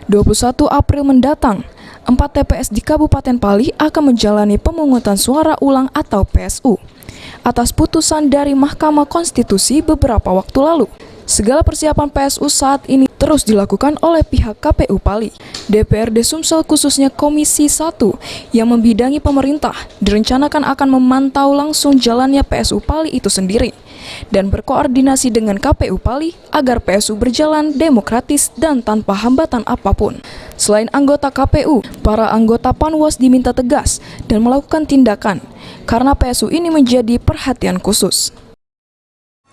21 April mendatang, 4 TPS di Kabupaten Pali akan menjalani pemungutan suara ulang atau PSU atas putusan dari Mahkamah Konstitusi beberapa waktu lalu. Segala persiapan PSU saat ini terus dilakukan oleh pihak KPU Pali. DPRD Sumsel khususnya Komisi 1 yang membidangi pemerintah direncanakan akan memantau langsung jalannya PSU Pali itu sendiri dan berkoordinasi dengan KPU Pali agar PSU berjalan demokratis dan tanpa hambatan apapun. Selain anggota KPU, para anggota Panwas diminta tegas dan melakukan tindakan karena PSU ini menjadi perhatian khusus.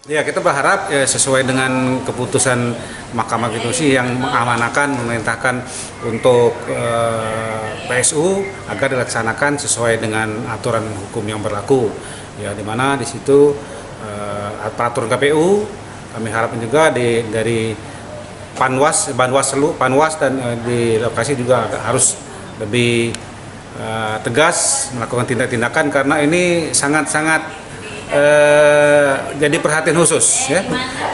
Ya, kita berharap sesuai dengan keputusan Mahkamah Konstitusi yang mengamanahkan, memerintahkan untuk PSU agar dilaksanakan sesuai dengan aturan hukum yang berlaku. Ya, di mana di situ peraturan KPU kami harapkan juga dari Panwas dan di lokasi juga harus lebih tegas melakukan tindak-tindakan karena ini sangat-sangat jadi perhatian khusus ya,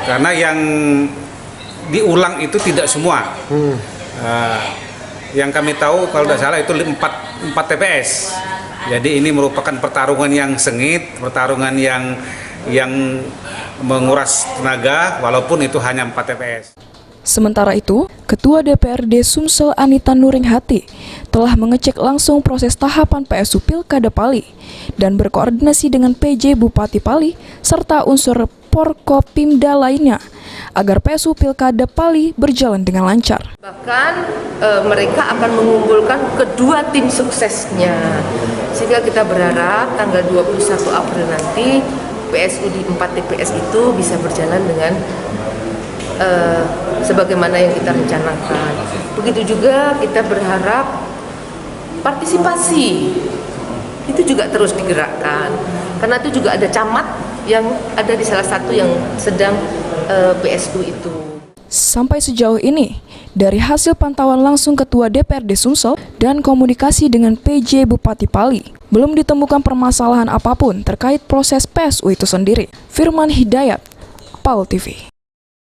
karena yang diulang itu tidak semua. Yang kami tahu kalau tidak salah itu 4 TPS. Jadi ini merupakan pertarungan yang sengit, pertarungan yang menguras tenaga walaupun itu hanya 4 TPS. Sementara itu, Ketua DPRD Sumsel Anita Nuringhati telah mengecek langsung proses tahapan PSU Pilkada Pali dan berkoordinasi dengan PJ Bupati Pali serta unsur Porkopimda lainnya agar PSU Pilkada Pali berjalan dengan lancar. Bahkan mereka akan mengumpulkan kedua tim suksesnya, sehingga kita berharap tanggal 21 April nanti PSU di 4 TPS itu bisa berjalan dengan sebagaimana yang kita rencanakan. Begitu juga kita berharap partisipasi itu juga terus digerakkan, karena itu juga ada camat yang ada di salah satu yang sedang PSU itu. Sampai sejauh ini, dari hasil pantauan langsung Ketua DPRD Sumsel dan komunikasi dengan PJ Bupati Pali, belum ditemukan permasalahan apapun terkait proses PSU itu sendiri. Firman Hidayat, PAL TV.